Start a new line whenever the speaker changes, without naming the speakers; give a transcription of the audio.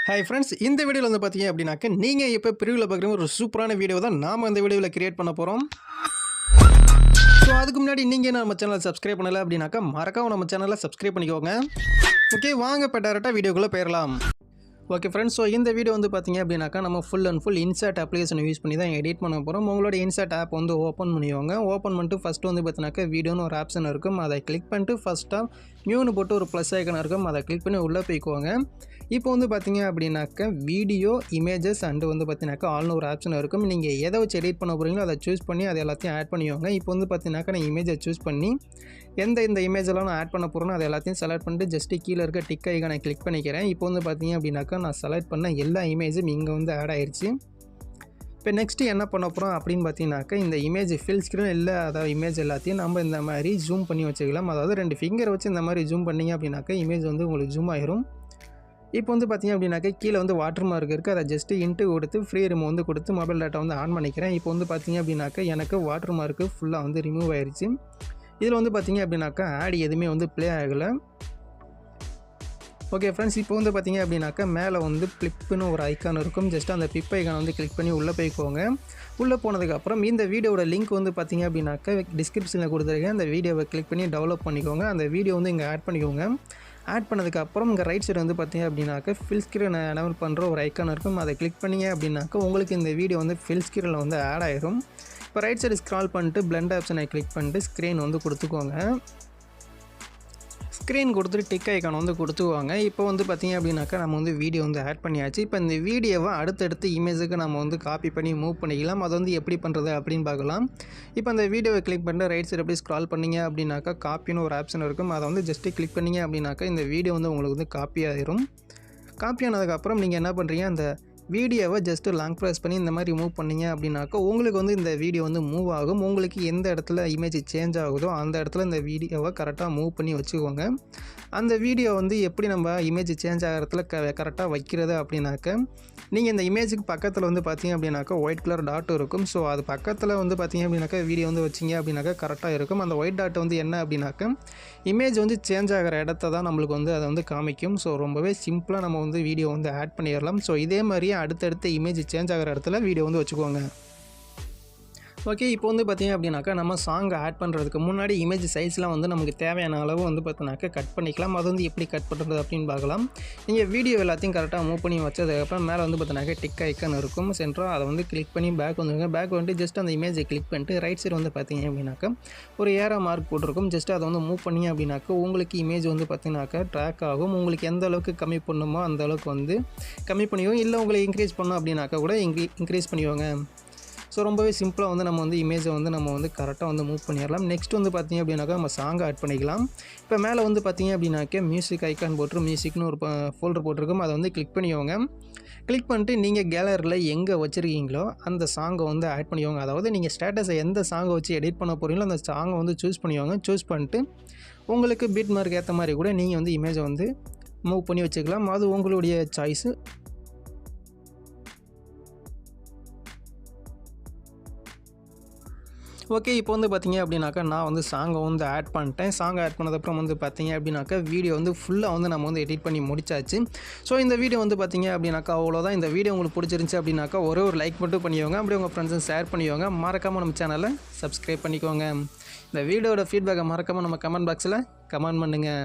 Hi friends, இந்த வீடியோவில் வந்து பார்த்தீங்க அப்படின்னாக்க நீங்கள் இப்போ ப்ரிவியூவில் பார்க்குற ஒரு சூப்பரான வீடியோ தான் நாம் இந்த வீடியோவில் கிரியேட் பண்ண போகிறோம். ஸோ அதுக்கு முன்னாடி நீங்கள் நம்ம சேனலை சப்ஸ்கிரைப் பண்ணலை அப்படின்னாக்கா மறக்காம நம்ம சேனலை சப்ஸ்கிரைப் பண்ணிக்கோங்க. ஓகே, வாங்க இப்போ டேரெக்டாக வீடியோக்குள்ளே போயிடலாம். ஓகே ஃப்ரெண்ட்ஸ், ஸோ இந்த வீடியோ வந்து பார்த்தீங்க அப்படின்னாக்கா நம்ம full and full insert application use பண்ணி தான் எடிட் பண்ண போகிறோம். உங்களோட இன்சர்ட் ஆப் வந்து ஓப்பன் பண்ணிக்கோங்க. ஓப்பன் பண்ணிட்டு ஃபஸ்ட்டு வந்து பார்த்தீங்கன்னாக்கா வீடியோன்னு ஒரு ஆப்ஷன் இருக்கும். அதை கிளிக் பண்ணிட்டு ஃபஸ்ட்டாக நியூன்னு போட்டு ஒரு ப்ளஸ் ஐக்கன் இருக்கும். அதை கிளிக் பண்ணி உள்ளே போய்க்குவாங்க. இப்போ வந்து பார்த்தீங்க அப்படின்னாக்கா வீடியோ, இமேஜஸ் அண்டு வந்து பார்த்தீங்கன்னாக்கா ஆல்னு ஒரு ஆப்ஷன் இருக்கும். நீங்கள் எதை வச்சு எடிட் பண்ண போகிறீங்களோ அதை சூஸ் பண்ணி அதை எல்லாத்தையும் ஆட் பண்ணிக்கோங்க. இப்போ வந்து பார்த்தீங்கன்னாக்கா நான் இமேஜை சூஸ் பண்ணி இந்த இமேஜெல்லாம் நான் ஆட் பண்ண போகிறேன்னு அதை எல்லாத்தையும் செலக்ட் பண்ணிட்டு ஜஸ்ட்டு கீழே இருக்க டிக் ஐக்கானை கிளிக் பண்ணிக்கிறேன். இப்போ வந்து பார்த்தீங்க அப்படின்னாக்கா நான் செலக்ட் பண்ண எல்லா இமேஜும் இங்கே வந்து ஆட் ஆயிடுச்சு. இப்போ நெக்ஸ்ட்டு என்ன பண்ண போகிறோம் அப்படின்னு பார்த்தீங்கன்னாக்கா இந்த இமேஜ் ஃபில் ஸ்க்ரீன் இல்லை, அதாவது இமேஜ் எல்லாத்தையும் நம்ம இந்த மாதிரி ஜூம் பண்ணி வச்சுக்கலாம். அதாவது 2 ஃபிங்கர் வச்சு இந்த மாதிரி ஜூம் பண்ணிங்க அப்படின்னாக்கா இமேஜ் வந்து உங்களுக்கு ஜூம் ஆயிரும். இப்போ வந்து பார்த்தீங்க அப்படின்னாக்கா கீழே வந்து வாட்டர் மார்க் இருக்குது. அதை ஜஸ்ட்டு இன்ட்டு கொடுத்து ஃப்ரீ ரிமூவ் வந்து கொடுத்து மொபைல் டேட்டா வந்து ஆன் பண்ணிக்கிறேன். இப்போ வந்து பார்த்தீங்க அப்படின்னாக்கா எனக்கு வாட்டர் மார்க்கு ஃபுல்லாக வந்து ரிமூவ் ஆயிடுச்சு. இதில் வந்து பார்த்தீங்க அப்படின்னாக்கா ஆட் எதுவுமே வந்து ப்ளே ஆகலை. ஓகே ஃப்ரெண்ட்ஸ், இப்போ வந்து பார்த்தீங்க அப்படின்னாக்கா மேலே வந்து ஃப்ளிப்புன்னு ஒரு ஐக்கான் இருக்கும். ஜஸ்ட் அந்த ஃப்ளிப் ஐக்கான் வந்து கிளிக் பண்ணி உள்ளே போய்க்கோங்க. உள்ளே போனதுக்கப்புறம் இந்த வீடியோட லிங்க் வந்து பார்த்தீங்க அப்படின்னாக்கா டிஸ்கிரிப்ஷனில் கொடுத்துருக்கேன். அந்த வீடியோவை கிளிக் பண்ணி டெவலப் பண்ணிக்கோங்க. அந்த வீடியோ வந்து இங்கே ஆட் பண்ணிக்கோங்க. ஆட் பண்ணதுக்கப்புறம் இங்கே ரைட் சைடு வந்து பார்த்தீங்க அப்படின்னாக்கா ஃபில் ஸ்க்ரீன் எனேபிள் பண்ணுற ஒரு ஐக்கான் இருக்கும். அதை கிளிக் பண்ணிங்க அப்படின்னாக்கா உங்களுக்கு இந்த வீடியோ வந்து ஃபில் ஸ்க்ரீனில் வந்து ஆட் ஆயிரும். இப்போ ரைட் சைடு ஸ்க்ரால் பண்ணிட்டு பிளெண்ட் ஆப்ஷனை கிளிக் பண்ணிட்டு ஸ்க்ரீன் வந்து கொடுத்துக்கோங்க. ஸ்க்ரீன் கொடுத்துட்டு டிக் ஐக்கான் வந்து கொடுத்துக்குவாங்க. இப்போ வந்து பார்த்தீங்க அப்படின்னாக்கா நம்ம வந்து வீடியோ வந்து ஆட் பண்ணியாச்சு. இப்போ இந்த வீடியோவை அடுத்தடுத்து இமேஜுக்கு நம்ம வந்து காப்பி பண்ணி மூவ் பண்ணிக்கலாம். அதை வந்து எப்படி பண்ணுறது அப்படின்னு பார்க்கலாம். இப்போ அந்த வீடியோவை கிளிக் பண்ணிட்டு ரைட் சைடு எப்படி ஸ்க்ரால் பண்ணிங்க அப்படின்னாக்கா காப்பின்னு ஒரு ஆப்ஷன் இருக்கும். அதை வந்து ஜஸ்ட்டு கிளிக் பண்ணிங்க அப்படின்னாக்கா இந்த வீடியோ வந்து உங்களுக்கு வந்து காப்பி ஆயிரும். காப்பி ஆனதுக்கப்புறம் நீங்கள் என்ன பண்ணுறீங்க, அந்த வீடியோவை ஜஸ்ட்டு லாங் ப்ரெஸ் பண்ணி இந்த மாதிரி மூவ் பண்ணிங்க அப்படின்னாக்கா உங்களுக்கு வந்து இந்த வீடியோ வந்து மூவ் ஆகும். உங்களுக்கு எந்த இடத்துல இமேஜ் சேஞ்ச் ஆகுதோ அந்த இடத்துல இந்த வீடியோவை கரெக்டாக மூவ் பண்ணி வச்சுக்கோங்க. அந்த வீடியோ வந்து எப்படி நம்ம இமேஜ் சேஞ்ச் ஆகிற இடத்துல கரெக்டாக வைக்கிறது அப்படின்னாக்கா நீங்கள் இந்த இமேஜுக்கு பக்கத்தில் வந்து பார்த்தீங்க அப்படின்னாக்கா ஒயிட் கலர் டாட் இருக்கும். ஸோ அது பக்கத்தில் வந்து பார்த்தீங்க அப்படின்னாக்கா வீடியோ வந்து வச்சிங்க அப்படின்னாக்கா கரெக்டாக இருக்கும். அந்த ஒயிட் டாட் வந்து என்ன அப்படின்னாக்கா இமேஜ் வந்து சேஞ்ச் ஆகிற இடத்த தான் நம்மளுக்கு வந்து அதை வந்து காமிக்கும். ஸோ ரொம்பவே சிம்பிளாக நம்ம வந்து வீடியோ வந்து ஆட் பண்ணிடலாம். ஸோ இதே மாதிரியே அடுத்தடுத்த இமேஜ் சேஞ்ச் ஆகிற இடத்துல வீடியோ வந்து வச்சுக்கோங்க. ஓகே, இப்போ வந்து பார்த்தீங்க அப்படின்னாக்கா நம்ம சாங் ஆட் பண்ணுறதுக்கு முன்னாடி இமேஜ் சைஸ்லாம் வந்து நமக்கு தேவையான அளவு வந்து பார்த்தீங்கன்னாக்கா கட் பண்ணிக்கலாம். அது வந்து எப்படி கட் பண்ணுறது அப்படின்னு பார்க்கலாம். நீங்கள் வீடியோ எல்லாத்தையும் கரெக்டாக மூவ் பண்ணி வச்சதுக்கப்புறம் மேலே வந்து பார்த்தீங்கன்னாக்கா டிக் ஐக்கான் இருக்கும் சென்டராக. அதை வந்து கிளிக் பண்ணி பேக் வந்துருங்க. பேக் வந்துட்டு ஜஸ்ட் அந்த இமேஜை கிளிக் பண்ணிட்டு ரைட் சைடு வந்து பார்த்தீங்க அப்படின்னாக்கா ஒரு ஏரோ மார்க் போட்டிருக்கும். ஜஸ்ட் அதை வந்து மூவ் பண்ணி அப்படின்னாக்கா உங்களுக்கு இமேஜ் வந்து பார்த்தீங்கன்னாக்கா ட்ராக் ஆகும். உங்களுக்கு எந்த அளவுக்கு கம்மி பண்ணணுமோ அந்த அளவுக்கு வந்து கம்மி பண்ணிவோம். இல்லை உங்களை இன்க்ரீஸ் பண்ணோம் அப்படின்னாக்கா கூட இன்க்ரீஸ் பண்ணிக்கோங்க. ஸோ ரொம்பவே சிம்பிளாக வந்து நம்ம வந்து இமேஜை வந்து நம்ம வந்து கரெக்டாக வந்து மூவ் பண்ணிடலாம். நெக்ஸ்ட் வந்து பார்த்திங்க அப்படின்னாக்கா நம்ம சாங் ஆட் பண்ணிக்கலாம். இப்போ மேலே வந்து பார்த்திங்க அப்படின்னாக்கா மியூசிக் ஐக்கான் போட்டு மியூசிக்னு ஒரு ஃபோல்டர் போட்டிருக்கும். அதை வந்து கிளிக் பண்ணிக்கோங்க. கிளிக் பண்ணிட்டு நீங்கள் கேலரியில் எங்கே வச்சுருக்கீங்களோ அந்த சாங்கை வந்து ஆட் பண்ணிக்கோங்க. அதாவது நீங்கள் ஸ்டேட்டஸை எந்த சாங்கை வச்சு எடிட் பண்ண போகிறீங்களோ அந்த சாங்கை வந்து சூஸ் பண்ணிக்கோங்க. சூஸ் பண்ணிட்டு உங்களுக்கு பீட் மார்க் ஏற்ற மாதிரி கூட நீங்கள் வந்து இமேஜை வந்து மூவ் பண்ணி வச்சுக்கலாம். அது உங்களுடைய சாய்ஸு. ஓகே, இப்போ வந்து பார்த்தீங்க அப்படின்னாக்கா நான் வந்து சாங்கை வந்து ஆட் பண்ணிட்டேன். சாங் ஆட் பண்ணதுக்கப்புறம் வந்து பார்த்தீங்க அப்படின்னாக்கா வீடியோ வந்து ஃபுல்லாக வந்து நம்ம வந்து எடிட் பண்ணி முடிச்சாச்சு. ஸோ இந்த வீடியோ வந்து பார்த்தீங்க அப்படின்னாக்கா அவ்வளோதான். இந்த வீடியோ உங்களுக்கு பிடிச்சிருந்துச்சி அப்படின்னாக்கா ஒரே ஒரு லைக் மட்டும் பண்ணிக்கோங்க. அப்படியே உங்கள் ஃப்ரெண்ட்ஸும் ஷேர் பண்ணிக்கோங்க. மறக்காமல் நம்ம சேனலை சப்ஸ்கிரைப் பண்ணிக்கோங்க. இந்த வீடியோட ஃபீட்பேக்கை மறக்காமல் நம்ம கமெண்ட் பாக்ஸில் கமெண்ட் பண்ணுங்கள்.